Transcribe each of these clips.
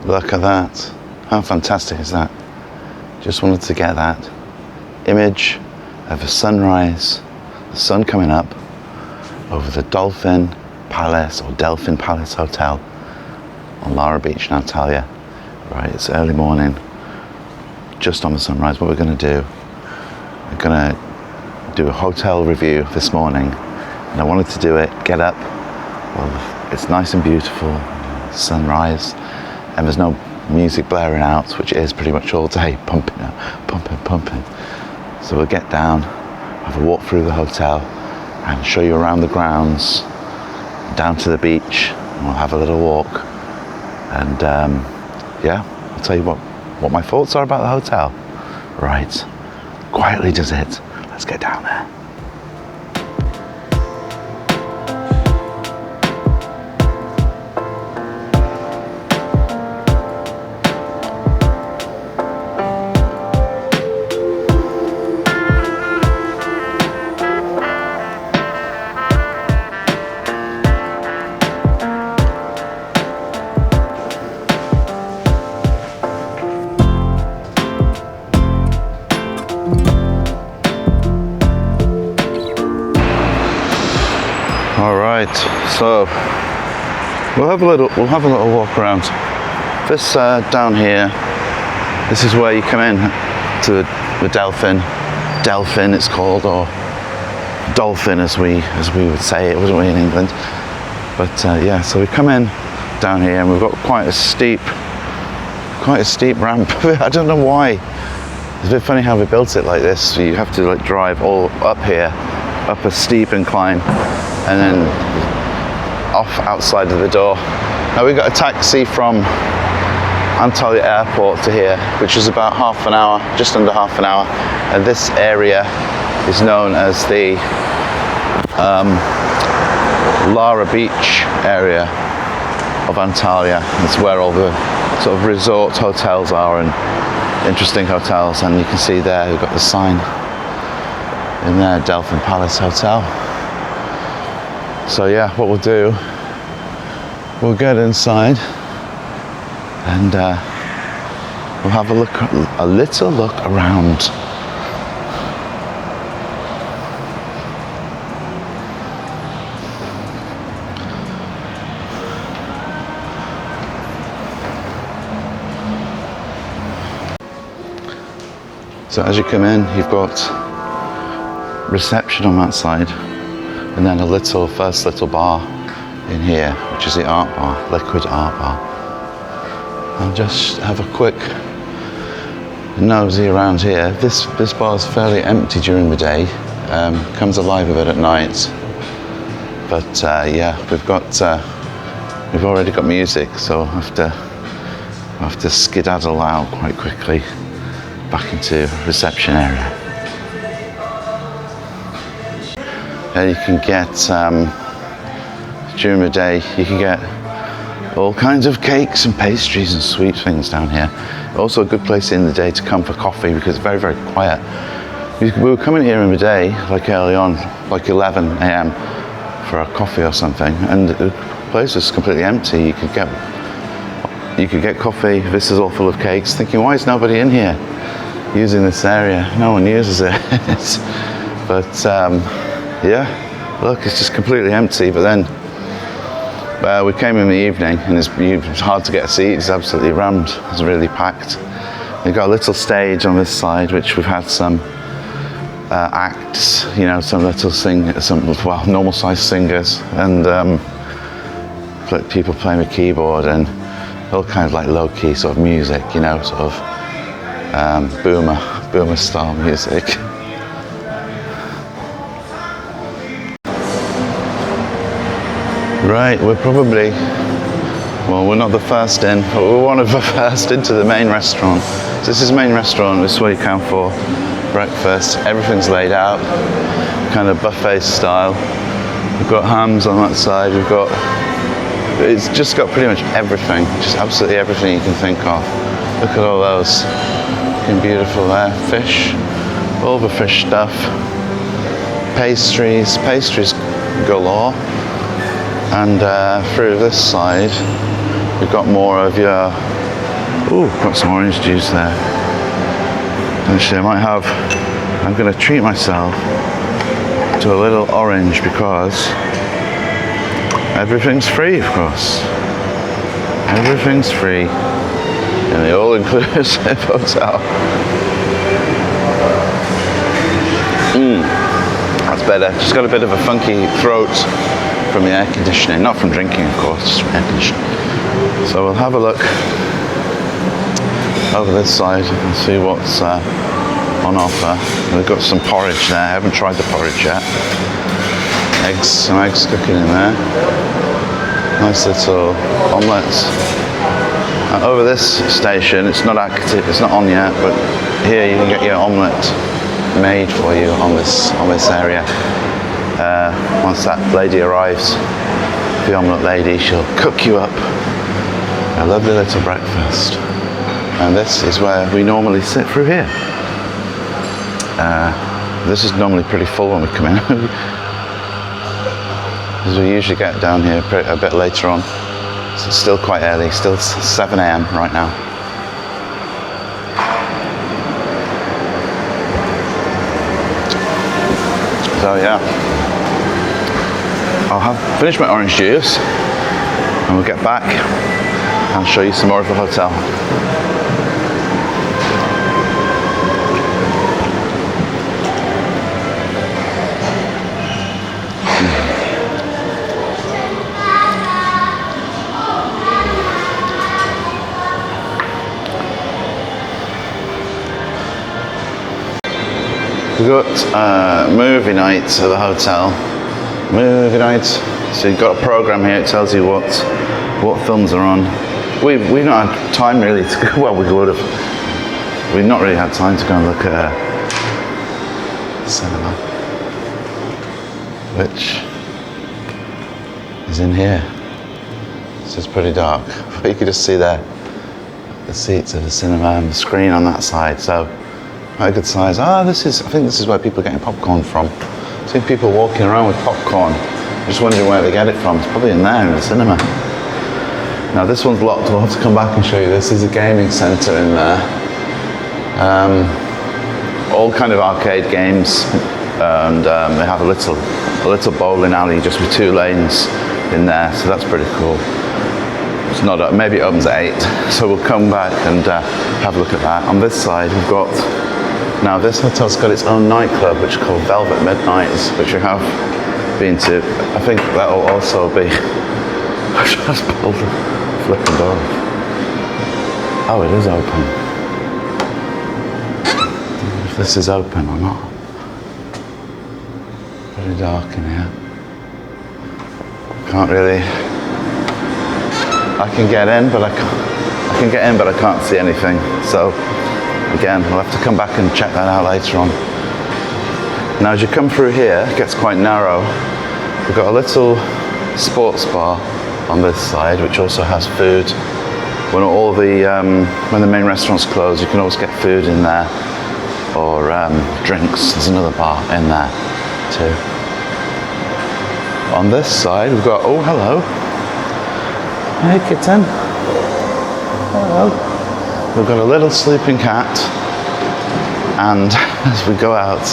Look at that. How fantastic is that? Just wanted to get that image of a sunrise, the sun coming up over the Delphin Palace or Delphin Palace Hotel on Lara Beach in Antalya. Right, it's early morning, just on the sunrise. What we're going to do, we're going to do a hotel review this morning, and I wanted to do it, get up, well, it's nice and beautiful, sunrise, and there's no music blaring out, which is pretty much all day, pumping out, pumping. So we'll get down, have a walk through the hotel, and show you around the grounds, down to the beach, and we'll have a little walk, and yeah, I'll tell you what my thoughts are about the hotel. Right, quietly does it. Let's get down there. So we'll have a little walk around. This down here, this is where you come in to the Delphin it's called, or Dolphin as we would say it, wouldn't we, in England? But yeah, so we come in down here and we've got quite a steep ramp. I don't know why. It's a bit funny how we built it like this. So you have to like drive all up here, up a steep incline, and then off outside of the door. Now we got a taxi from Antalya Airport to here, which is about half an hour, just under half an hour. And this area is known as the Lara Beach area of Antalya. It's where all the sort of resort hotels are and interesting hotels. And you can see there, we've got the sign in there, Delphin Palace Hotel. So yeah, what we'll do, we'll get inside and we'll have a little look around. So as you come in, you've got reception on that side, and then first little bar in here, which is the art bar, liquid art bar. I'll just have a quick nosy around here. This bar is fairly empty during the day, comes alive a bit at night. But yeah, we've already got music, so I have to skedaddle out quite quickly back into reception area. And you can get, during the day, you can get all kinds of cakes and pastries and sweet things down here. Also a good place in the day to come for coffee because it's very, very quiet. We were coming here in the day, like early on, like 11 a.m. for a coffee or something, and the place was completely empty. You could get coffee. This is all full of cakes. Thinking, why is nobody in here using this area? No one uses it. But yeah, look, it's just completely empty. But then we came in the evening and it's hard to get a seat. It's absolutely rammed. It's really packed. We've got a little stage on this side, which we've had some acts, you know, some normal sized singers, and people playing the keyboard and all kind of like low key sort of music, you know, sort of boomer style music. Right, we're not the first in, but we're one of the first into the main restaurant. So this is the main restaurant. This is where you come for breakfast. Everything's laid out, kind of buffet style. We've got hams on that side. It's just got pretty much everything, just absolutely everything you can think of. Look at all those, looking beautiful there. Fish, all the fish stuff. Pastries galore. And through this side, we've got more of your Ooh, got some orange juice there. Actually, I'm going to treat myself to a little orange because everything's free, of course. Everything's free in the all-inclusive hotel. That's better. Just got a bit of a funky throat from the air conditioning. Not from drinking, of course, just from air conditioning. So we'll have a look over this side and see what's on offer. We've got some porridge there. I haven't tried the porridge yet. Some eggs cooking in there. Nice little omelettes. Over this station, it's not active, it's not on yet, but here you can get your omelette made for you on this area. Once that lady arrives, the omelette lady, she'll cook you up a lovely little breakfast. And this is where we normally sit through here. This is normally pretty full when we come in. Because we usually get down here a bit later on. So it's still quite early, still 7 a.m. right now. So yeah, I'll have finished my orange juice and we'll get back and show you some more of the hotel. We've got movie nights at the hotel. Movie nights. So you've got a program here. It tells you what films are on. We've not had time really to go. Well, we would have. We've not really had time to go and look at cinema, which is in here. It's just pretty dark, but you can just see there the seats of the cinema and the screen on that side. So. Quite a good size. I think this is where people are getting popcorn from. I see people walking around with popcorn. I'm just wondering where they get it from. It's probably in there in the cinema. Now this one's locked. We'll have to come back and show you. This is a gaming centre in there. All kind of arcade games, and they have a little bowling alley just with 2 lanes in there. So that's pretty cool. It's not. Maybe it opens at 8. So we'll come back and have a look at that. On this side, we've got. Now this hotel's got its own nightclub, which is called Velvet Midnights, which we have been to. I think that'll also be. I just pulled the flipping door. Oh, it is open. If this is open or not. Pretty dark in here. Can't really. I can get in, but I can't see anything. So. Again, we'll have to come back and check that out later on. Now as you come through here, it gets quite narrow. We've got a little sports bar on this side, which also has food. When the main restaurants close, you can always get food in there, or drinks. There's another bar in there too. On this side, we've got, oh hello. Hey kitten. Hello. We've got a little sleeping cat, and as we go out,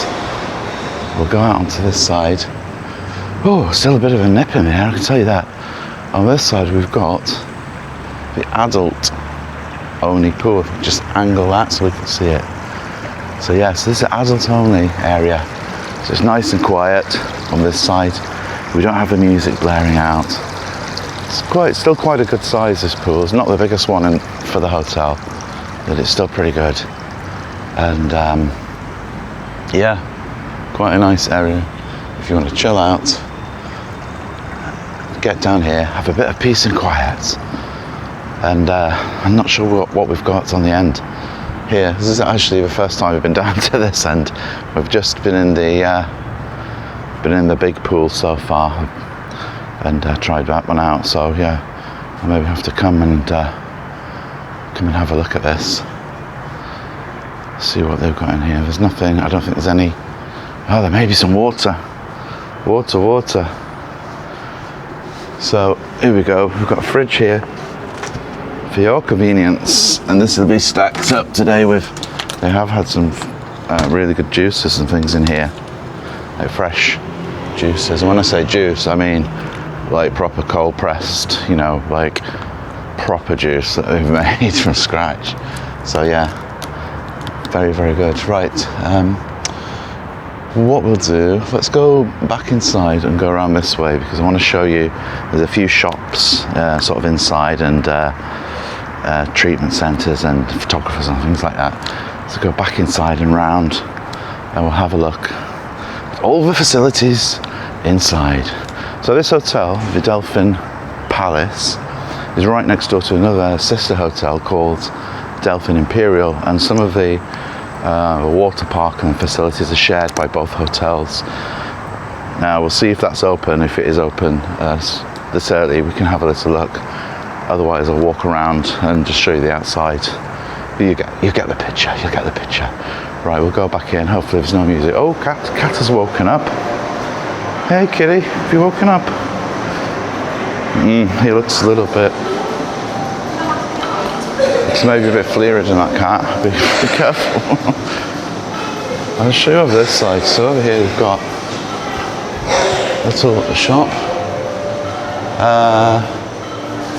we'll go out onto this side. Oh, still a bit of a nip in here, I can tell you that. On this side we've got the adult only pool. Just angle that so we can see it. So yes, this is an adult only area. So it's nice and quiet on this side. We don't have the music blaring out. It's still quite a good size, this pool. It's not the biggest one for the hotel, but it's still pretty good. And yeah, quite a nice area if you want to chill out, get down here, have a bit of peace and quiet. And I'm not sure what we've got on the end here. This is actually the first time we've been down to this end. We've just been in the big pool so far and tried that one out. So yeah, I'll maybe have to come and have a look at this. See what they've got in here. There's nothing. I don't think there's any. Oh, there may be some water. Water. So here we go. We've got a fridge here. for your convenience. And this will be stacked up today with, they have had some really good juices and things in here, like fresh juices. And when I say juice, I mean like proper cold pressed, you know, like proper juice that they've made from scratch. So yeah, very, very good. Right, what we'll do, let's go back inside and go around this way, because I want to show you there's a few shops sort of inside, and treatment centres and photographers and things like that. So go back inside and round, and we'll have a look at all the facilities inside. So this hotel, the Delphin Palace, is right next door to another sister hotel called Delphin Imperial, and some of the water park and facilities are shared by both hotels. Now we'll see if that's open. If it is open this early, we can have a little look. Otherwise I'll walk around and just show you the outside. You get the picture, you get the picture. Right, we'll go back in. Hopefully there's no music. Oh, cat has woken up. Hey kitty, have you woken up? He looks a little bit, it's maybe a bit fleery than that cat. Be careful. I'll show you over this side. So over here we've got a little shop,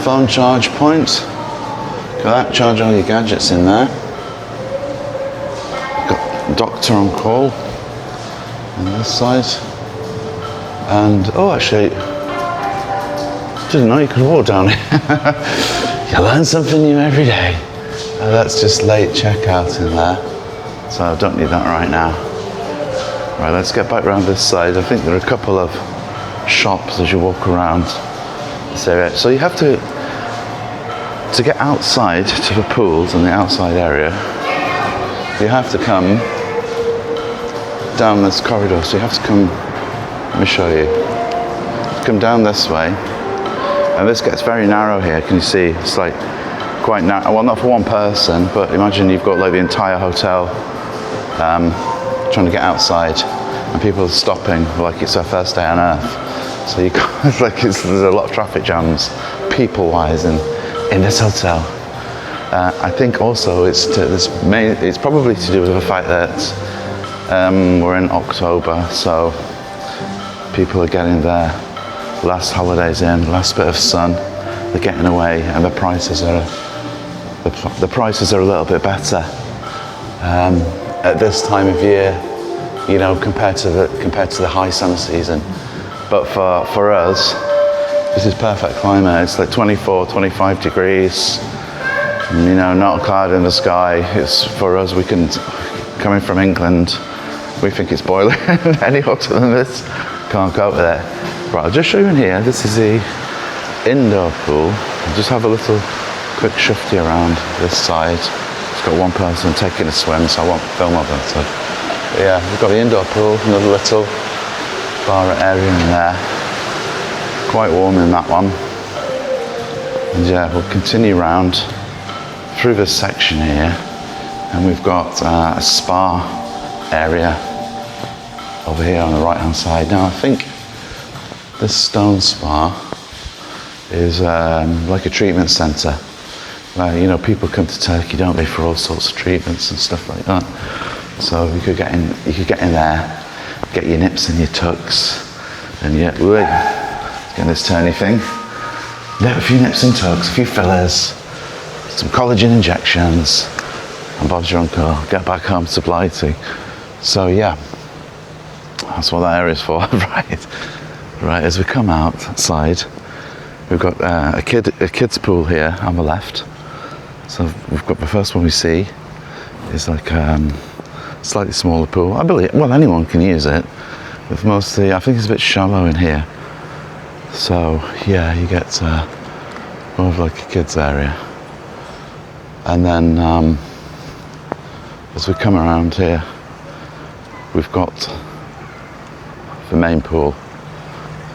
phone charge point. Got that, charge all your gadgets in there. Got doctor on call on this side. And oh, actually, didn't know you could walk down here. You learn something new every day. That's just late checkout in there, so I don't need that right now. Right, let's get back around this side. I think there are a couple of shops as you walk around this area. So you have to get outside to the pools and the outside area, you have to come down this corridor. So you have to come, let me show you. Come down this way. And this gets very narrow here, can you see? It's like quite narrow, well not for one person, but imagine you've got like the entire hotel trying to get outside, and people are stopping like it's their first day on earth. So you can't, like there's a lot of traffic jams, people-wise, in this hotel. I think also it's probably to do with the fact that we're in October, so people are getting their last holidays in, last bit of sun, they're getting away, and the prices are a little bit better at this time of year, you know, compared to the high summer season. But for us, this is perfect climate. It's like 24, 25 degrees, you know, not a cloud in the sky. It's for us, coming from England, we think it's boiling any hotter than this. Can't cope with it. Right, I'll just show you in here. This is the indoor pool. I'll just have a little quick shifty around this side. It's got one person taking a swim, so I won't film of that side. But yeah, we've got the indoor pool, another little bar area in there. Quite warm in that one. And yeah, we'll continue round through this section here, and we've got a spa area over here on the right hand side. Now I think this stone spa is like a treatment centre where, you know, people come to Turkey, don't they, for all sorts of treatments and stuff like that. So you could get in there, get your nips and your tucks, and yeah, get this turny thing. Get a few nips and tucks, a few fillers, some collagen injections, and Bob's your uncle. Get back home to Blighty. So yeah, that's what that area's for. Right, as we come outside, we've got a kids pool here on the left. So we've got the first one we see is like slightly smaller pool. I believe, well, anyone can use it. With mostly, I think it's a bit shallow in here. So yeah, you get more of like a kids area. And then as we come around here, we've got the main pool.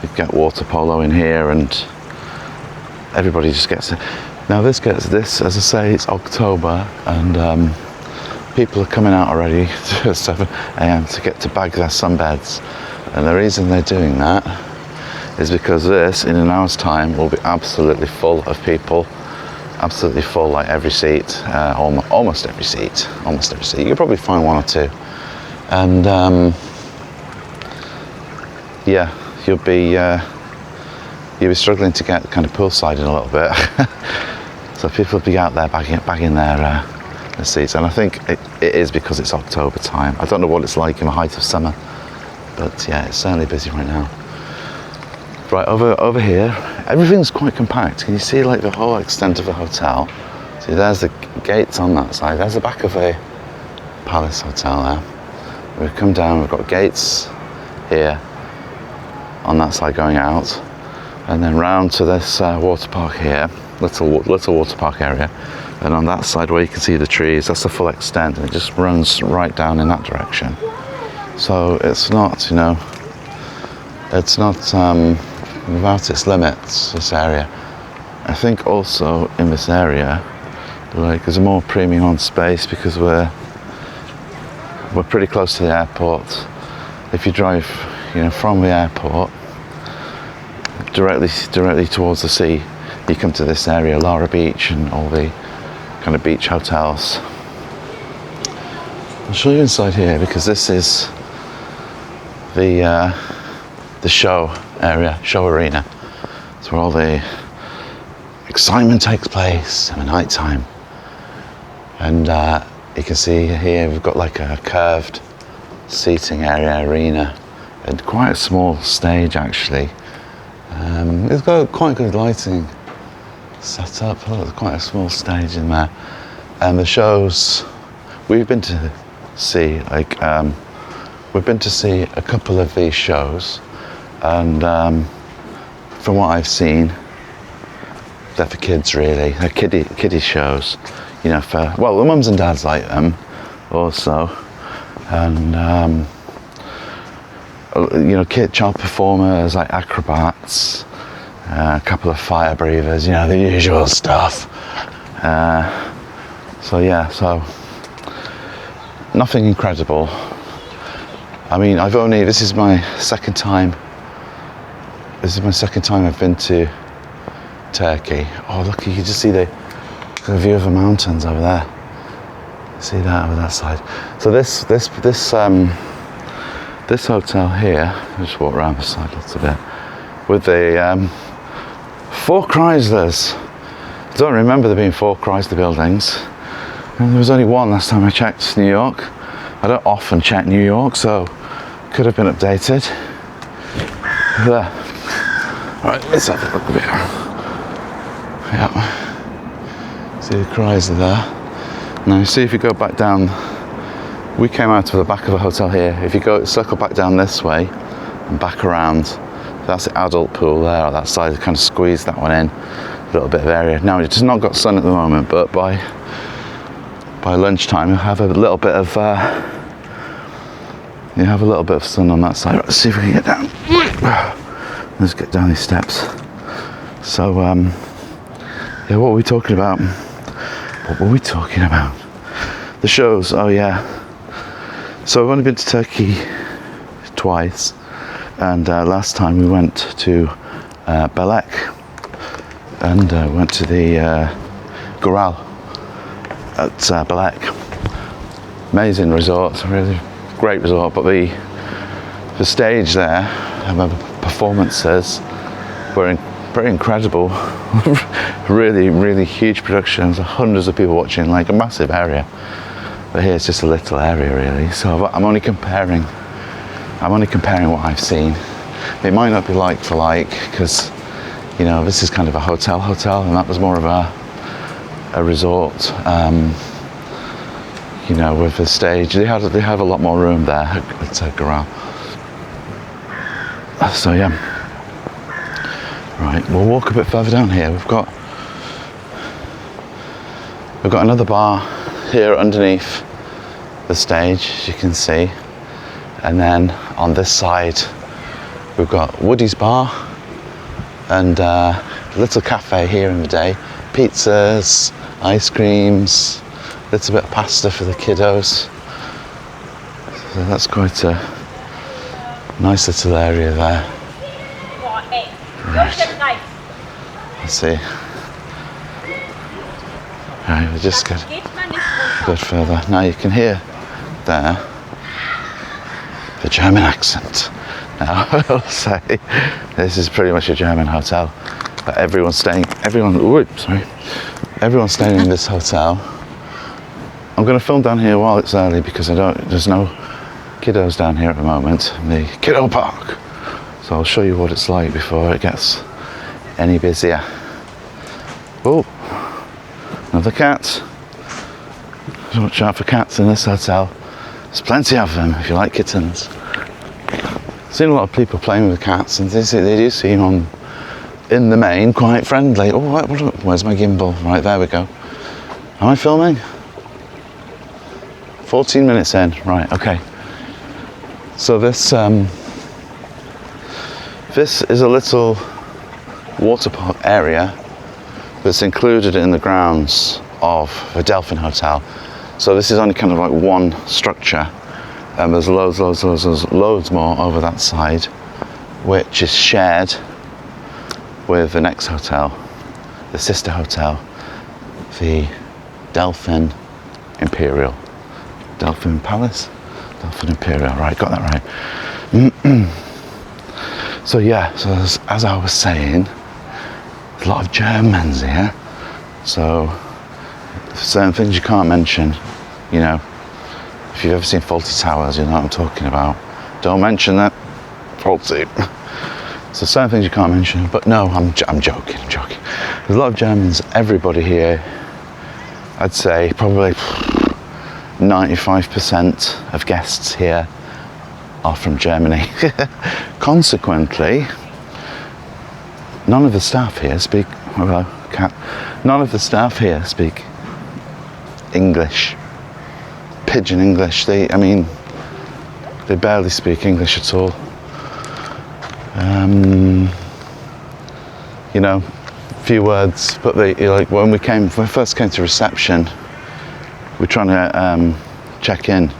You get water polo in here, and everybody just gets it. Now this, as I say, it's October, and people are coming out already at 7 a.m. to get to bag their sunbeds. And the reason they're doing that is because this, in an hour's time, will be absolutely full of people absolutely full, like every seat, almost every seat. You can probably find one or two, and yeah, you'll be struggling to get kind of poolside in a little bit. So people will be out there bagging their seats, and I think it is because it's October time. I don't know what it's like in the height of summer, but yeah, it's certainly busy right now. Right, over here, everything's quite compact. Can you see like the whole extent of the hotel? See, there's the gates on that side. There's the back of the Palace Hotel there. We've come down, we've got gates here on that side going out, and then round to this water park here, little water park area, and on that side where you can see the trees, that's the full extent, and it just runs right down in that direction. So it's not, you know, it's not without its limits, this area. I think also in this area, like, there's a more premium on space because we're pretty close to the airport. If you drive, you know, from the airport directly towards the sea, you come to this area, Lara Beach, and all the kind of beach hotels. I'll show you inside here because this is the show area, show arena. It's where all the excitement takes place in the night time. And you can see here we've got like a curved seating area, arena, and quite a small stage actually. It's got quite good lighting set up. Oh, there's quite a small stage in there. And the shows we've been to see, like we've been to see a couple of these shows, and from what I've seen, they're for kids really. They're kiddie shows, you know, for, well, the mums and dads like them also, and you know, child performers like acrobats, a couple of fire breathers, you know, the usual stuff. So yeah, so nothing incredible. I mean, this is my second time I've been to Turkey. Oh look, you can just see the view of the mountains over there. See that over that side. So this hotel here, I'll just walk around the side a little bit, with the 4 Chryslers. I don't remember there being 4 Chrysler buildings. And there was only one last time I checked New York. I don't often check New York, so could have been updated. There. Right, let's have a look a bit. Yeah. See the Chrysler there. Now you see, if you go back down, we came out of the back of the hotel here. If you circle back down this way and back around, that's the adult pool there on that side. Kind of squeeze that one in, a little bit of area. Now it's not got sun at the moment, but by lunchtime you'll have a little bit of sun on that side. Let's see if we can get down. Let's get down these steps. So yeah, what were we talking about? The shows. Oh yeah. So I've only been to Turkey twice, and last time we went to Belek, and went to the Goral at Belek. Amazing resort, really great resort, but the stage there and the performances were pretty incredible. really huge productions, hundreds of people watching, like a massive area. But here it's just a little area really. So I'm only comparing what I've seen. It might not be like for like, because you know, this is kind of a hotel, and that was more of a resort. You know, with the stage, they have a lot more room there at Goral. So yeah. Right, we'll walk a bit further down here. We've got another bar here underneath the stage, as you can see, and then on this side we've got Woody's bar and a little cafe here in the day, pizzas, ice creams, a little bit of pasta for the kiddos. So that's quite a nice little area there. Right. Let's see. Right, we're just good further. Now you can hear there the German accent. Now I'll say this is pretty much a German hotel, but everyone's staying in this hotel. I'm going to film down here while it's early because there's no kiddos down here at the moment in the kiddo park. So I'll show you what it's like before it gets any busier. Oh, another cat. Watch out for cats in this hotel. There's plenty of them if you like kittens. I've seen a lot of people playing with cats, and they do seem in the main quite friendly. Oh, where's my gimbal? Right, there we go. Am I filming? 14 minutes in. Right, okay. So this is a little water park area that's included in the grounds of the Delphin Hotel. So this is only kind of like one structure, and there's loads more over that side, which is shared with the next hotel, the sister hotel, the Delphin Palace, Delphin Imperial. Right, got that right. So yeah, so as I was saying, there's a lot of Germans here. So certain things you can't mention, you know. If you've ever seen Faulty Towers, you know what I'm talking about. Don't mention that. Faulty. So certain things you can't mention, but no, I'm joking. There's a lot of Germans. Everybody here, I'd say probably 95% of guests here are from Germany. Consequently, none of the staff here speak English, pidgin English. They barely speak English at all. You know, few words, but when we first came to reception, we're trying to check in.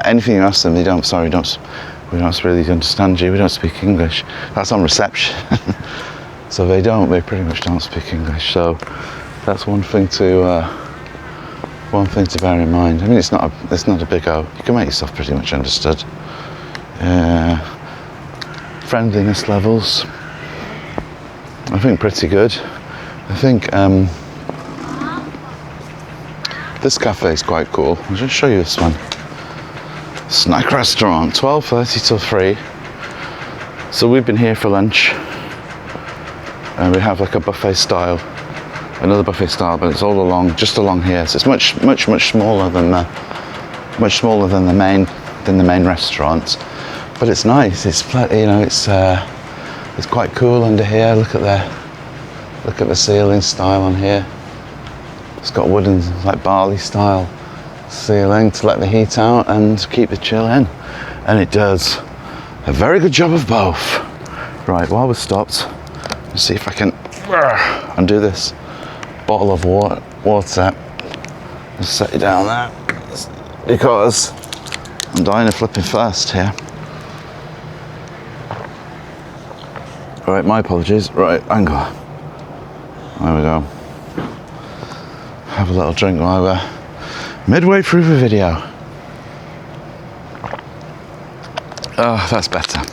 Anything you ask them, we don't really understand you. We don't speak English. That's on reception. So they pretty much don't speak English. So that's one thing to bear in mind. I mean, it's not a big O. You can make yourself pretty much understood. Friendliness levels, I think pretty good. I think this cafe is quite cool. I'll just show you this one. Snack restaurant, 12:30 till 3. So we've been here for lunch, and we have like a buffet style, another buffet style, but it's all just along here. So it's much smaller than the main restaurant, but it's nice. It's it's quite cool under here. Look at the ceiling style on here. It's got wooden, like barley style ceiling to let the heat out and keep the chill in, and it does a very good job of both. Right, while we're stopped, let's see if I can undo this bottle of water. Just set it down there because I'm dying of flipping thirst here. Right, my apologies. Right, angle. There we go. Have a little drink while we're midway through the video. Oh, that's better.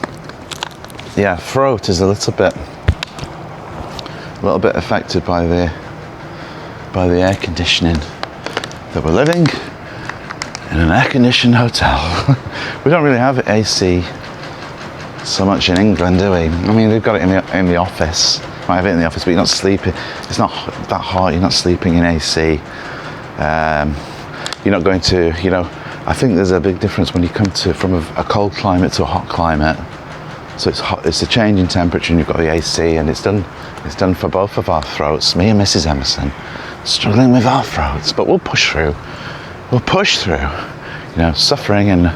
Yeah, throat is a little bit affected by the air conditioning that we're living in an air-conditioned hotel. We don't really have AC so much in England, do we? I mean, we've got it in the office. Might have it in the office, but you're not sleeping. It's not that hot. You're not sleeping in AC. You're not going to, I think there's a big difference when you come from a cold climate to a hot climate. So it's hot. It's a change in temperature, and you've got the AC, and it's done for both of our throats. Me and Mrs. Emerson struggling with our throats, but we'll push through. Suffering in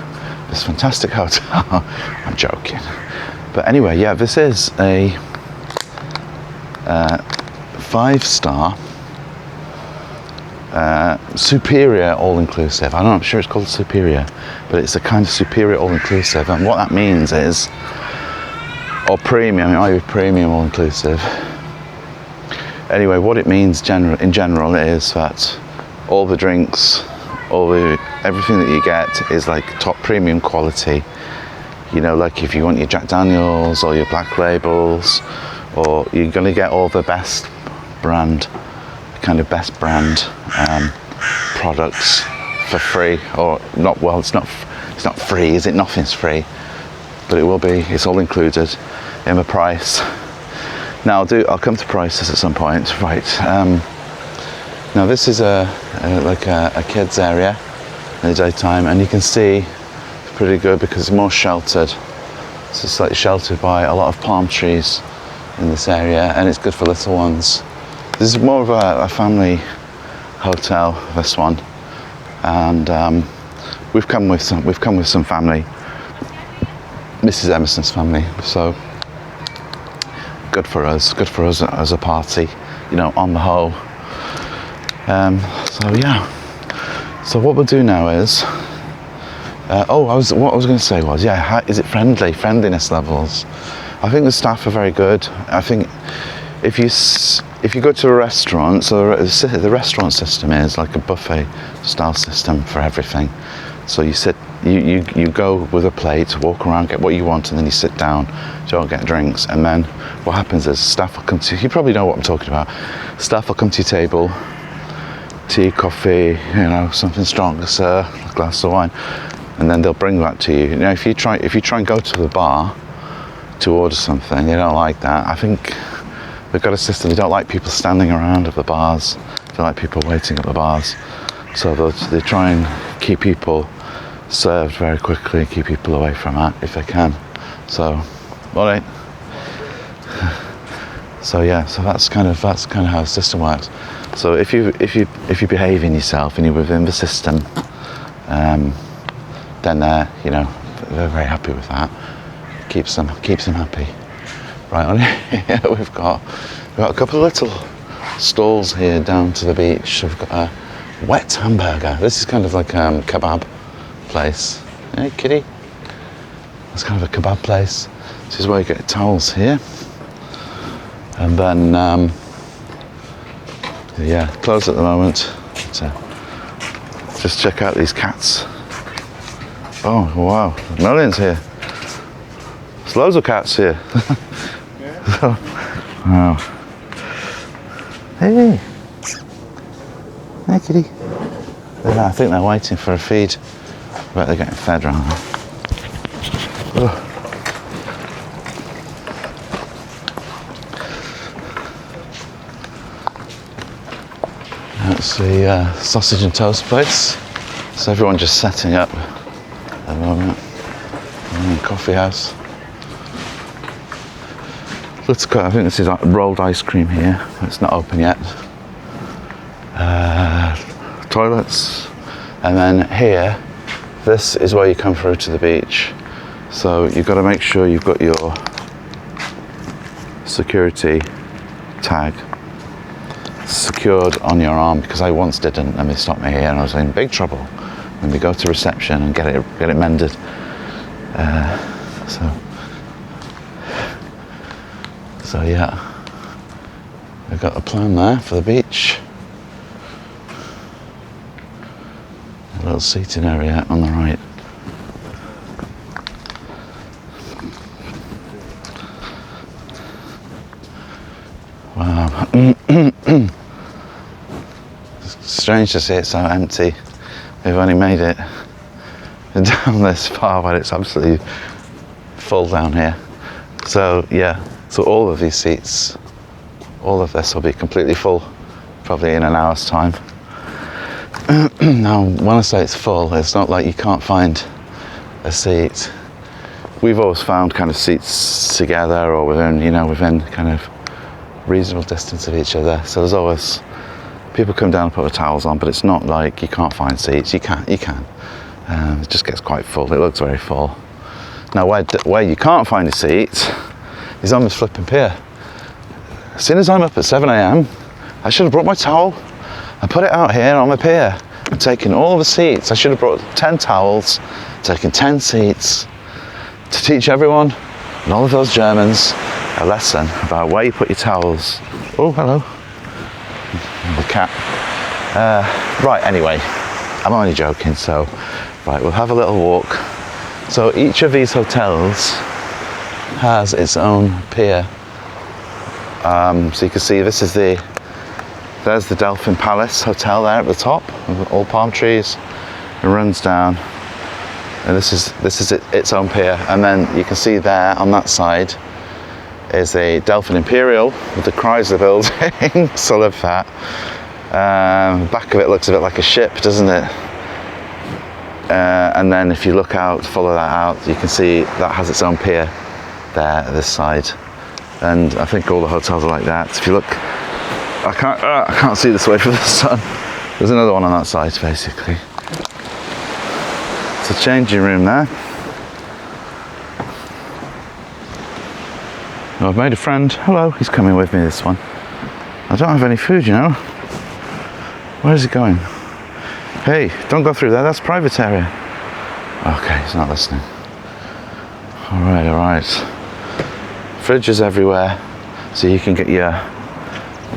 this fantastic hotel. I'm joking. But anyway, yeah, this is a 5-star superior all-inclusive. I'm not sure it's called superior, but it's a kind of superior all-inclusive, and what that means is, or premium, it might be premium all-inclusive, Anyway, what it means in general is that all the drinks, everything that you get is like top premium quality. You know, like if you want your Jack Daniels or your Black Labels, or you're going to get all the best brand products for free, or not. Well, it's not free, is it? Nothing's free, but it will be. It's all included in the price. Now I'll come to prices at some point, right? Now this is a kids area in the daytime, and you can see it's pretty good because it's more sheltered. So it's like sheltered by a lot of palm trees in this area, and it's good for little ones. This is more of a family hotel, this one, and we've come with some family, Mrs. Emerson's family, so good for us as a party, you know, on the whole. So yeah, so what we'll do now is what I was going to say was, yeah, is it friendliness levels? I think the staff are very good. I think if you go to a restaurant, so the restaurant system is like a buffet style system for everything. So you go with a plate, walk around, get what you want, and then you sit down, don't get drinks, and then what happens is staff will come to you. You probably know what I'm talking about. Staff will come to your table, tea, coffee, you know, something stronger, sir, a glass of wine, and then they'll bring that to you. You know, if you try and go to the bar to order something, they don't like that. I think they've got a system. They don't like people standing around at the bars. They don't like people waiting at the bars. So they try and keep people served very quickly, keep people away from that if they can. So, all right. So yeah, so that's kind of how the system works. So if you behave in yourself and you're within the system, then they're very happy with that. Keeps them happy. Right on here, we've got a couple of little stalls here down to the beach. We've got a wet hamburger. This is kind of like a kebab place. Hey, kitty. It's kind of a kebab place. This is where you get towels here. And then, closed at the moment. So just check out these cats. Oh, wow, millions here. There's loads of cats here. So, wow. Hey. Hey, kitty. I think they're waiting for a feed. But they're getting fed right now. Oh. That's the sausage and toast place. So everyone just setting up at the moment. Coffee house. Let's go. I think this is like rolled ice cream here. It's not open yet. Toilets, and then here, this is where you come through to the beach. So you've got to make sure you've got your security tag secured on your arm, because I once didn't, and they stopped me here, and I was in big trouble when we go to reception and get it mended. So yeah, we've got a plan there for the beach. A little seating area on the right. Wow. It's strange to see it so empty. We've only made it down this far, but it's absolutely full down here. So yeah, so all of these seats, all of this will be completely full, probably in an hour's time. Now, when I say it's full, it's not like you can't find a seat. We've always found kind of seats together or within kind of reasonable distance of each other. So there's always, people come down and put the towels on, but it's not like you can't find seats. You can. It just gets quite full. It looks very full. Now, where you can't find a seat is on this flipping pier. As soon as I'm up at 7 a.m, I should have brought my towel. I put it out here on the pier. I'm taking all the seats. I should have brought 10 towels, taken 10 seats to teach everyone and all of those Germans a lesson about where you put your towels. Oh, hello. cat. Right, anyway, I'm only joking, so, right, we'll have a little walk. So each of these hotels has its own pier. So you can see there's the Delphin Palace Hotel there at the top, with all palm trees. It runs down, and this is its own pier. And then you can see there on that side is a Delphin Imperial with the Chrysler building. So I love that. Back of it looks a bit like a ship, doesn't it? And then if you look out, follow that out, you can see that has its own pier there at this side. And I think all the hotels are like that. If you look, I can't see this way from the sun. There's another one on that side, basically. It's a changing room there. I've made a friend. Hello, he's coming with me this one. I don't have any food, you know. Where is he going? Hey, don't go through there, that's private area. Okay, he's not listening. All right. Fridges everywhere, so you can get your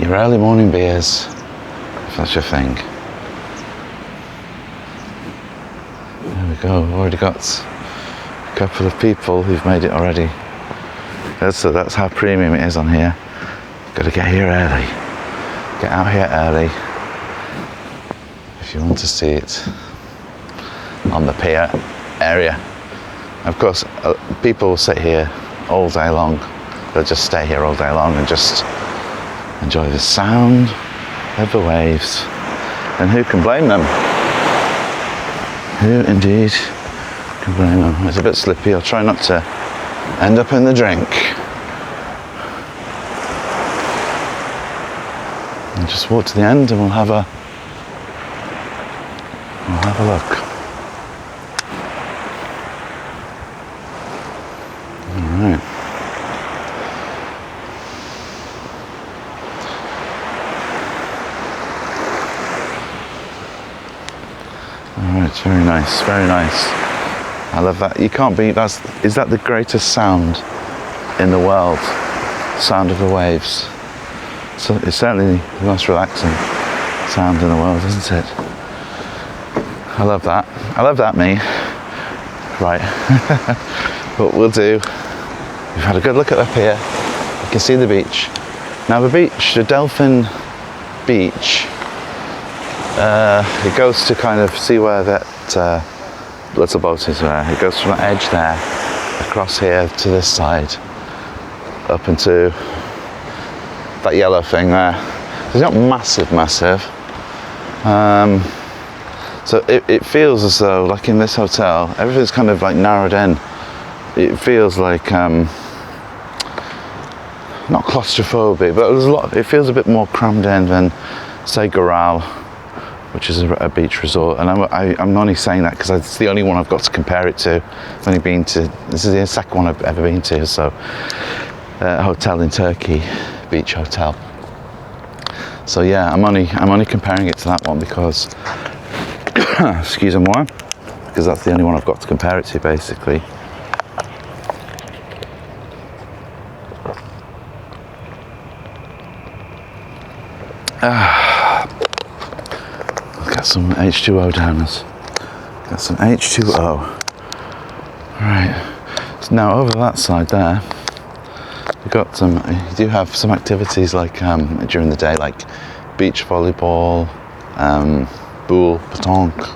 early morning beers, if that's your thing. There we go, we've already got a couple of people who've made it already. That's how premium it is on here. Got to get here early. Get out here early if you want to see it on the pier area. Of course, people will sit here all day long. They'll just stay here all day long and just enjoy the sound of the waves. And who can blame them? Who indeed can blame them? It's a bit slippy. I'll try not to end up in the drink. And just walk to the end and we'll have a look. Alright. Alright, very nice, very nice. I love that. You can't beat that. Is that the greatest sound in the world? Sound of the waves. So it's certainly the most relaxing sound in the world, isn't it? I love that. I love that, me. Right. What we'll do, we've had a good look at the pier. You can see the beach. Now the beach, the Delphin Beach, it goes to kind of see where that little boat is there. It goes from the edge there, across here to this side, up into that yellow thing there. It's not massive. So it feels as though, like in this hotel, everything's kind of like narrowed in. It feels like, not claustrophobic, but there's a lot. It feels a bit more crammed in than, say, Goral, which is a beach resort. And I'm only saying that because it's the only one I've got to compare it to. I've only been to, this is the second one I've ever been to, so a hotel in Turkey, beach hotel. So yeah, I'm only comparing it to that one because, excuse me, because that's the only one I've got to compare it to, basically. Got some H2O down us. Got some H2O. Right. So now over that side there, we've got some. You do have some activities like during the day, like beach volleyball, boule, pétanque.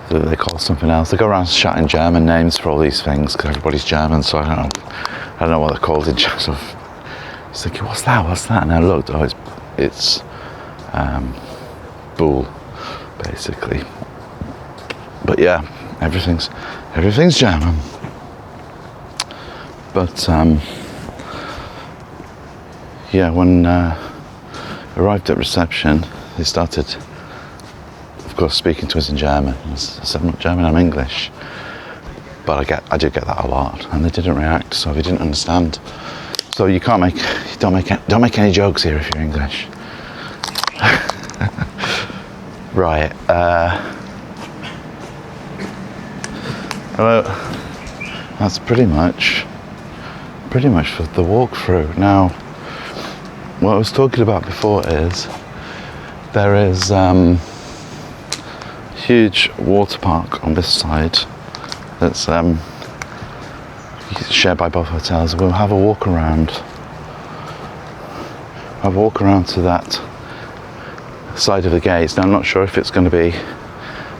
They call it something else. They go around shouting German names for all these things because everybody's German. So I don't know what they're called in Czech. I was thinking, what's that? And I looked. Oh, it's boule, basically. But yeah, everything's German. But yeah, when arrived at reception, they started, of course, speaking to us in German. I said, I'm not German, I'm English. But I do get that a lot, and they didn't react, so they didn't understand. So you don't make any jokes here if you're English. Right. Hello. That's pretty much for the walkthrough. Now, what I was talking about before is there is huge water park on this side that's shared by both hotels. We'll have a walk around. I'll walk around to that side of the gates. Now I'm not sure if it's going to be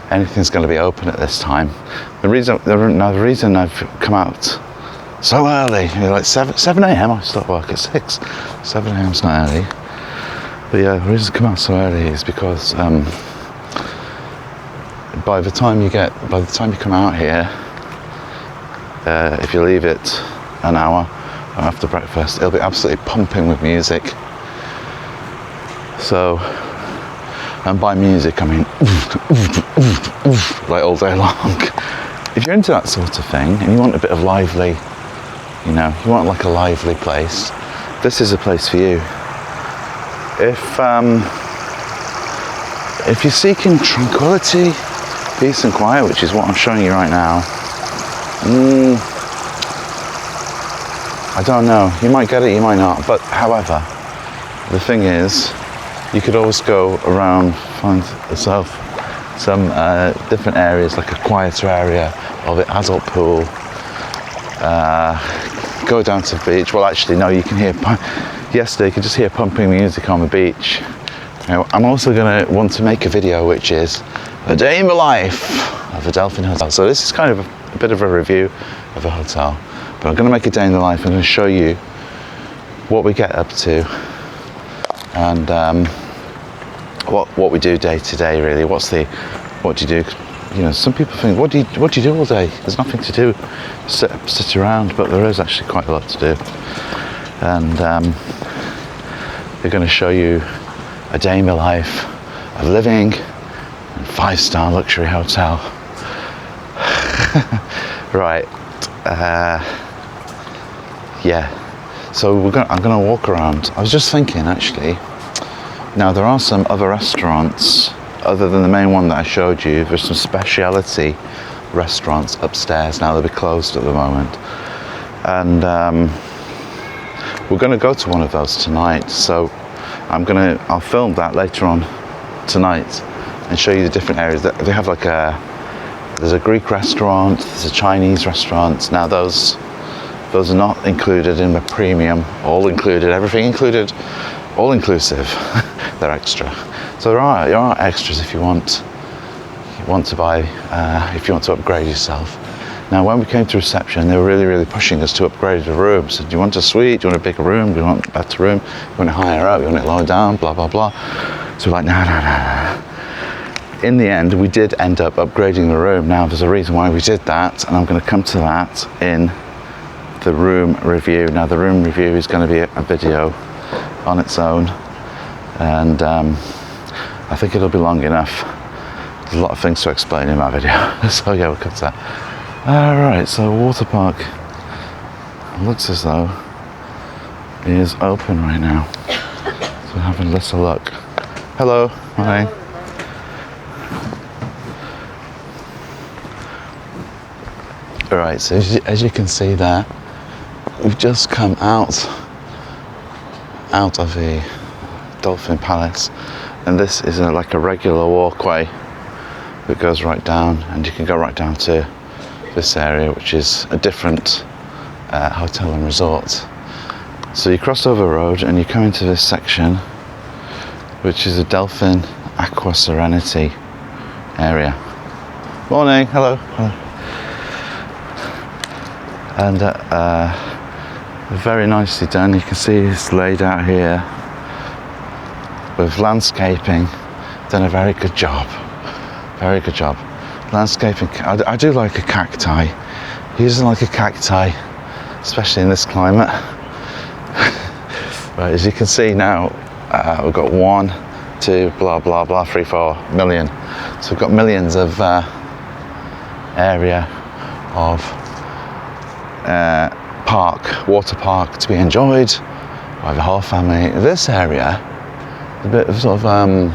anything's going to be open at this time. The reason I've come out so early, like 7 a.m. I start work at 6. 7 a.m. is not early. But yeah, the reason I come out so early is because by the time you come out here, if you leave it an hour after breakfast, it'll be absolutely pumping with music. So, and by music I mean like all day long. If you're into that sort of thing and you want a bit of lively, you want like a lively place, this is a place for you. If you're seeking tranquility, peace and quiet, which is what I'm showing you right now, I don't know, you might get it, you might not, but however, the thing is, you could always go around, find yourself some different areas, like a quieter area, or the adult pool, go down to the beach. Well, actually, no, you can hear, yesterday you could just hear pumping music on the beach. I'm also going to want to make a video which is a day in the life of the Delphin Hotel. So this is kind of a bit of a review of the hotel, but I'm going to make a day in the life. I'm going to show you what we get up to and what we do day to day. Really, what do you do? Some people think, what do you do all day? There's nothing to do, sit around, but there is actually quite a lot to do. And we're going to show you a day in the life of living in a 5-star luxury hotel. Right. Yeah. So I'm going to walk around. I was just thinking, actually. Now there are some other restaurants other than the main one that I showed you. There's some speciality restaurants upstairs. Now they'll be closed at the moment, and we're going to go to one of those tonight. So I'll film that later on tonight and show you the different areas. They have there's a Greek restaurant, there's a Chinese restaurant. Now those are not included in the premium, all included, everything included, all inclusive. They're extra. So there are extras if you want to buy, if you want to upgrade yourself. Now when we came to reception, they were really, really pushing us to upgrade the room. So do you want a suite? Do you want a bigger room? Do you want a better room? Do you want it higher up? Do you want it lower down? Blah, blah, blah. So we're like, no. In the end, we did end up upgrading the room. Now there's a reason why we did that, and I'm going to come to that in the room review. Now the room review is going to be a video on its own, and I think it'll be long enough. There's a lot of things to explain in my video. So yeah, we'll cut that. Alright, so water park looks as though it is open right now. So we're having a little look. Hello, hi. Alright, so as you can see there, we've just come out of the Delphin Palace, and this is like a regular walkway that goes right down, and you can go right down to this area, which is a different hotel and resort. So you cross over the road and you come into this section, which is a Delphin Aqua Serenity area. Morning, hello. And very nicely done. You can see it's laid out here with landscaping. Done a very good job. Very good job. Landscaping. I do like a cacti. Who doesn't like a cacti, especially in this climate? Right, as you can see now, we've got 1, 2, blah blah blah, 3, 4 million. So we've got millions of area of water park to be enjoyed by the whole family. This area, a bit of sort of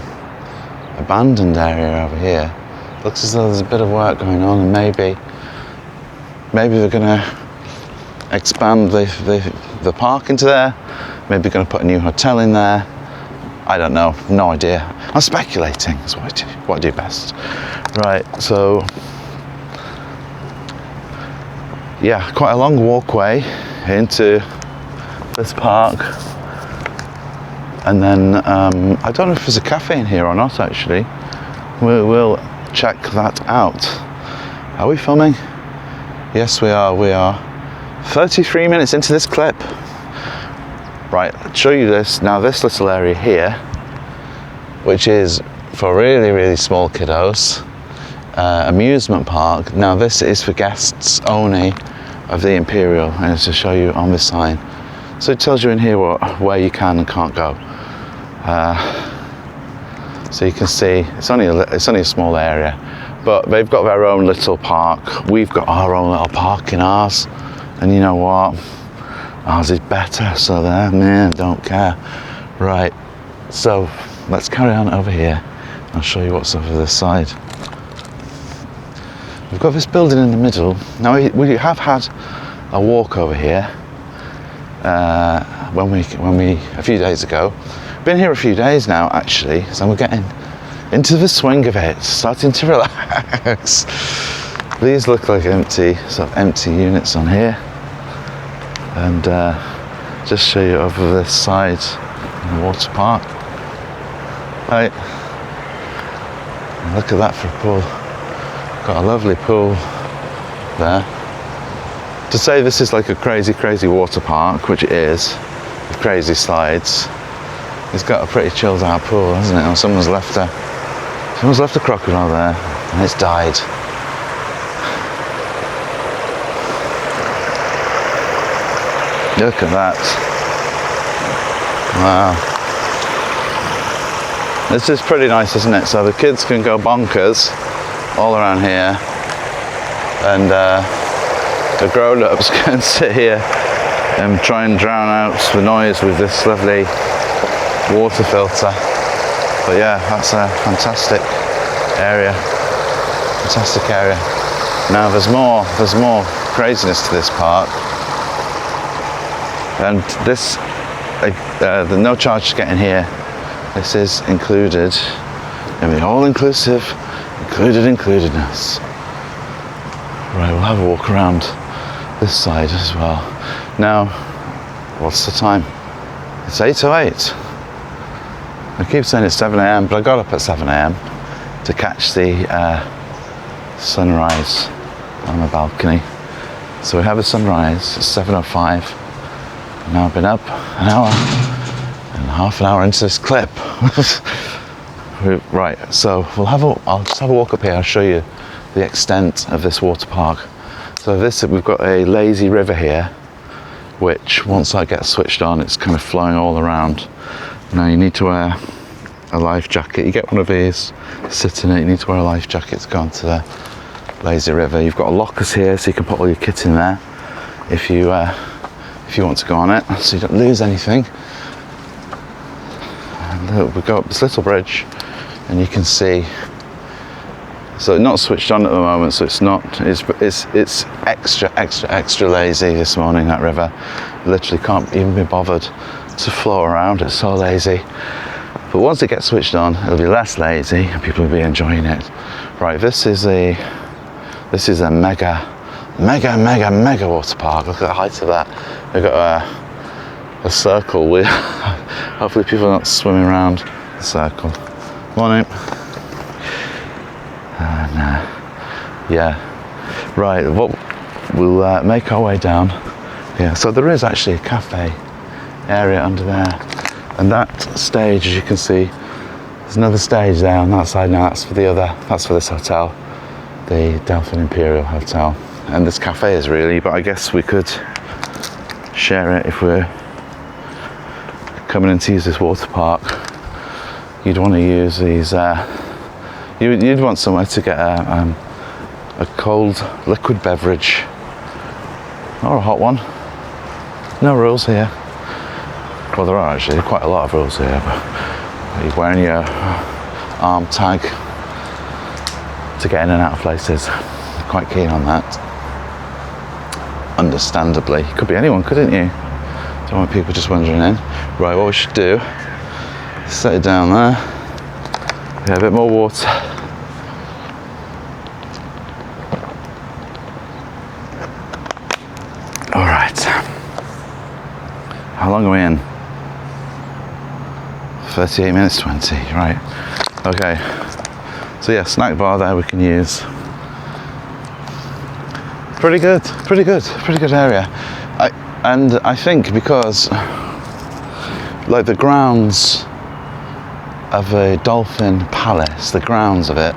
abandoned area over here. Looks as though there's a bit of work going on, and maybe they're going to expand the park into there. Maybe going to put a new hotel in there. I don't know, no idea. I'm speculating, is what I do best. Right, so yeah, quite a long walkway into this park. And then I don't know if there's a cafe in here or not actually. We'll check that out. Are we filming? Yes, we are 33 minutes into this clip. Right, I'll show you this. Now this little area here, which is for really, really small kiddos, amusement park. Now this is for guests only of the Imperial, and it's to show you on this sign. So it tells you in here where you can and can't go. So you can see it's only a small area, but they've got their own little park. We've got our own little park in ours, and you know what? Ours is better, so there, man, don't care. Right, so let's carry on over here. I'll show you what's over this side. We've got this building in the middle. Now we have had a walk over here when we a few days ago. Been here a few days now actually, so we're getting into the swing of it, starting to relax. These look like empty units on here, and just show you over this side in the water park. Right, look at that for a pool. Got a lovely pool there. To say this is like a crazy water park, which it is, with crazy slides, it's got a pretty chilled out pool, hasn't it? Or someone's left a crocodile there and it's died. Look at that. Wow. This is pretty nice, isn't it? So the kids can go bonkers all around here, and the grown-ups can sit here and try and drown out the noise with this lovely water filter. But yeah, that's a fantastic area. Now there's more craziness to this park, and this there's no charge to get in here. This is included in the all-inclusive includedness. Right, we'll have a walk around this side as well. Now, what's the time? It's 8:08. I keep saying it's 7 a.m, but I got up at 7 a.m. to catch the sunrise on the balcony. So we have a sunrise at 7:05. Now I've been up an hour and half an hour into this clip. Right, so I'll just have a walk up here. I'll show you the extent of this water park. So we've got a lazy river here, which once that gets switched on, it's kind of flowing all around. Now you need to wear a life jacket. You get one of these, sit in it, you need to wear a life jacket to go onto the lazy river. You've got lockers here, so you can put all your kit in there if you want to go on it, so you don't lose anything. And look, we go up this little bridge, and you can see. So it's not switched on at the moment, so it's extra lazy this morning, that river. Literally can't even be bothered to flow around, it's so lazy. But once it gets switched on, it'll be less lazy and people will be enjoying it. Right, this is a mega water park. Look at the height of that. We've got a circle with hopefully people are not swimming around the circle. Morning. And yeah, right, we'll make our way down. Yeah, so there is actually a cafe area under there, and that stage, as you can see, there's another stage there on that side. Now that's for this hotel, the Delphin Imperial Hotel, and this cafe is really, but I guess we could share it if we're coming in to use this water park. You'd want to use these you'd want somewhere to get a cold liquid beverage or a hot one. No rules here. Well, there are actually quite a lot of rules here, but you're wearing your arm tag to get in and out of places. I'm quite keen on that. Understandably. Could be anyone, couldn't you? Don't want people just wandering in. Right, what we should do Set it down there. Yeah, a bit more water. All right. How long are we in? 38 minutes 20, right. Okay. So yeah, snack bar there we can use. Pretty good area. I think because like the grounds of a Dolphin Palace, the grounds of it,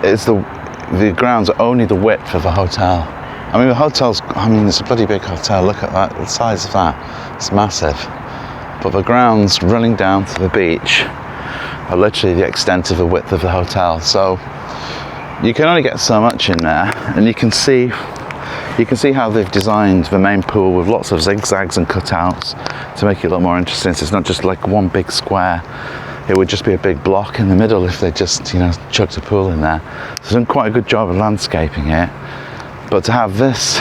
the grounds are only the width of the hotel. I mean the hotel's, it's a bloody big hotel, look at that, the size of that, it's massive. But the grounds running down to the beach are literally the extent of the width of the hotel. So you can only get so much in there, and you can see how they've designed the main pool with lots of zigzags and cutouts to make it a lot more interesting. So it's not just like one big square. It would just be a big block in the middle if they just, chucked a pool in there. So they've done quite a good job of landscaping it. But to have this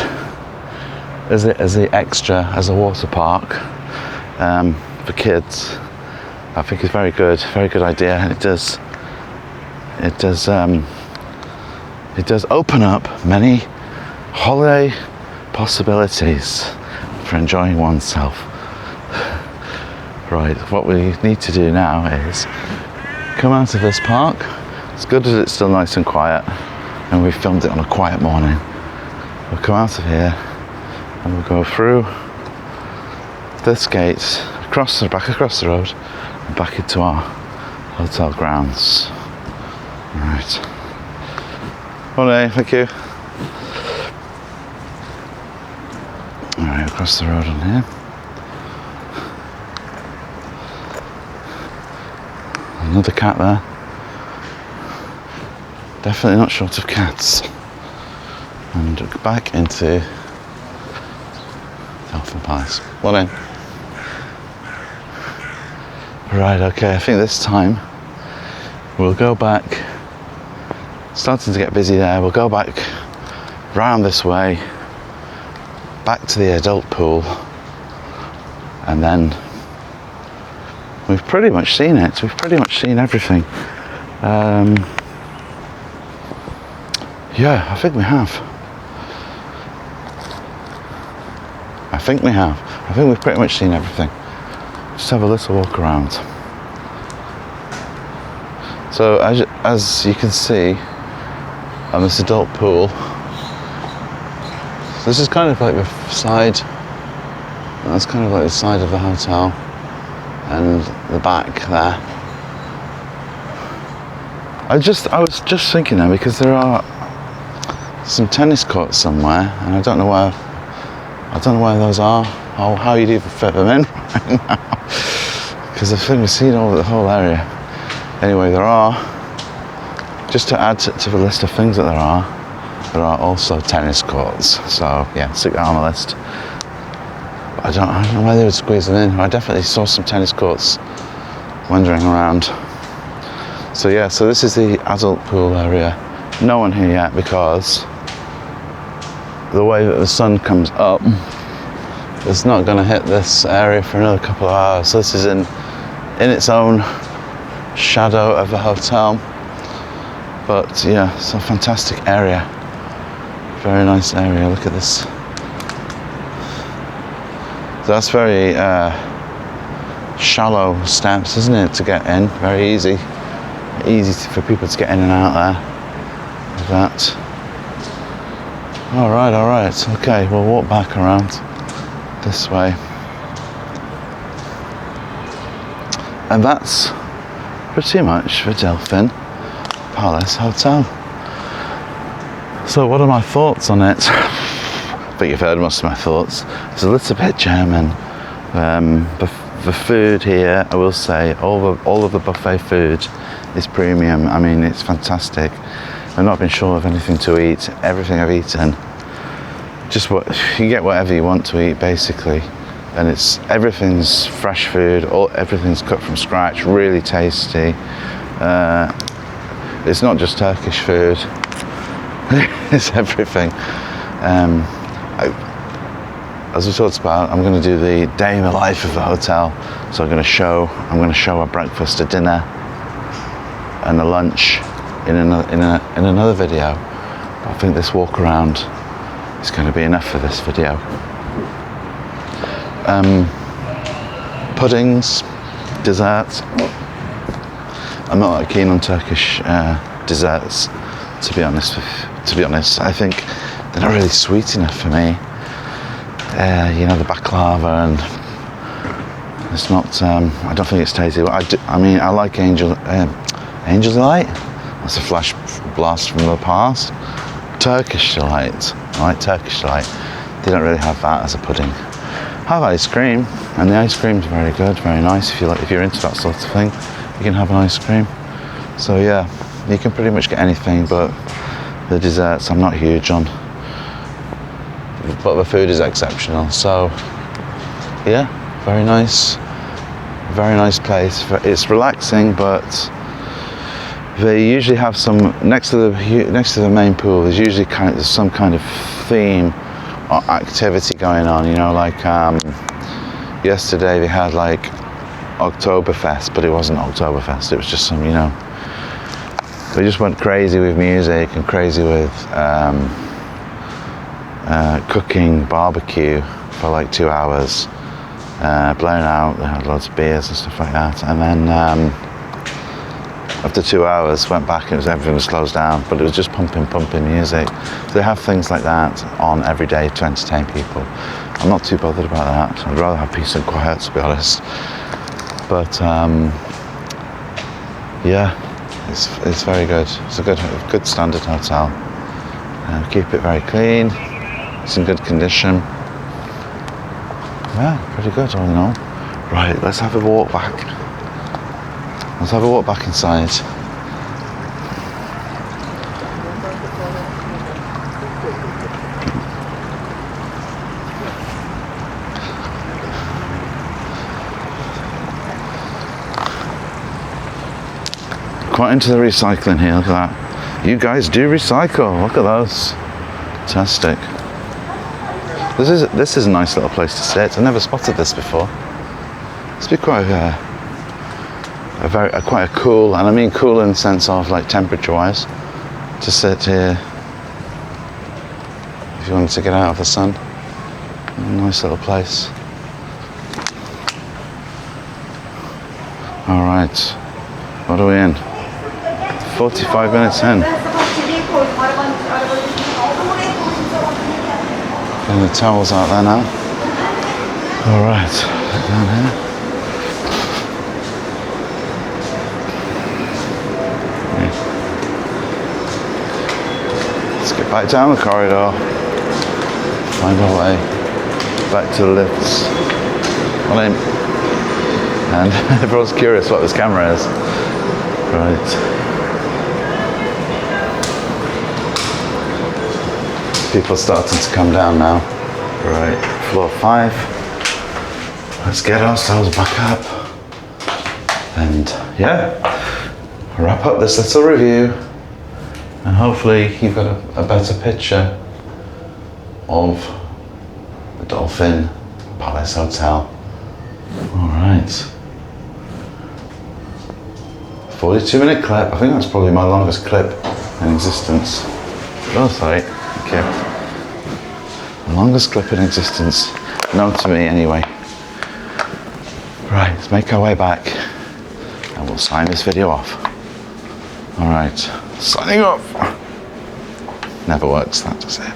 as the extra, as a water park for kids, I think is very good idea. And it does open up many holiday possibilities for enjoying oneself. Right, what we need to do now is come out of this park. As good as it's still nice and quiet, and we filmed it on a quiet morning, we'll come out of here and we'll go through this gate, back across the road, and back into our hotel grounds. Right. Morning, thank you. Alright, across the road on here. Another cat there. Definitely not short of cats. And back into Delphin Palace. Morning. Right, okay, I think this time we'll go back. Starting to get busy there. We'll go back round this way, back to the adult pool, and then we've pretty much seen it. We've pretty much seen everything. Yeah, I think we have. I think we've pretty much seen everything. Just have a little walk around. So as you can see on this adult pool, this is kind of like the side. That's kind of like the side of the hotel, and the back there. I was just thinking now, because there are some tennis courts somewhere, and I don't know where those are, or how you'd even fit them in right now, because I think we've seen over the whole area. Anyway, there are, just to add to the list of things that there are also tennis courts. So yeah, stick that on the list. I don't know where they would squeeze them in. I definitely saw some tennis courts wandering around. So yeah, so this is the adult pool area. No one here yet, because the way that the sun comes up, it's not going to hit this area for another couple of hours. So this is in its own shadow of the hotel. But yeah, it's a fantastic area. Very nice area. Look at this. So that's very shallow steps, isn't it, to get in? Very easy for people to get in and out there. Like that. All right. Okay, we'll walk back around this way. And that's pretty much the Delphin Palace Hotel. So what are my thoughts on it? I think you've heard most of my thoughts. It's a little bit German. The food here, I will say, all of the buffet food is premium. I mean, it's fantastic. I've not been short of anything to eat. Everything I've eaten, you can get whatever you want to eat basically, and everything's fresh food. Everything's cut from scratch. Really tasty. It's not just Turkish food. It's everything. as we talked about, I'm going to do the day in the life of the hotel. So I'm going to show a breakfast, a dinner, and a lunch in another video. But I think this walk around is going to be enough for this video. Puddings, desserts. I'm not that keen on Turkish desserts, to be honest. I think they're not really sweet enough for me. You know, the baklava, and it's not. I don't think it's tasty. I like Angel's Delight. That's a flash blast from the past. Turkish Delight. I like Turkish Delight. They don't really have that as a pudding. Have ice cream, and the ice cream's very good, very nice. If you're into that sort of thing, you can have an ice cream. So yeah, you can pretty much get anything, but the desserts I'm not huge on. But the food is exceptional. So yeah, very nice place. It's relaxing, but they usually have some next to the main pool. There's usually some kind of theme or activity going on. You know, like yesterday they had like Oktoberfest, but it wasn't Oktoberfest. It was just some, you know, they just went crazy with music and crazy with cooking barbecue for like 2 hours, blown out. They had lots of beers and stuff like that, and then after 2 hours went back and everything was closed down, but it was just pumping music. So they have things like that on every day to entertain people. I'm not too bothered about that. I'd rather have peace and quiet, to be honest. But yeah, it's very good. It's a good standard hotel. Keep it very clean. It's in good condition. Yeah, pretty good all in all. Right, let's have a walk back. Let's have a walk back inside. Quite into the recycling here, look at that. You guys do recycle, look at those. Fantastic. This is a nice little place to sit. I never spotted this before. It's been quite quite a cool, and I mean cool in the sense of like temperature-wise, to sit here if you wanted to get out of the sun. Nice little place. All right, what are we in? 45 minutes in. Getting the towels out there now. All right, down here. Let's get back down the corridor. Find our way back to the lifts. Well, and everyone's curious what this camera is. Right. People starting to come down now. Right, floor 5. Let's get ourselves back up. And yeah, wrap up this little review. And hopefully you've got a better picture of the Delphin Palace Hotel. All right. 42-minute clip. I think that's probably my longest clip in existence. Oh, sorry. Okay. The longest clip in existence, known to me anyway. Right, let's make our way back and we'll sign this video off. All right, signing off. Never works, that does it?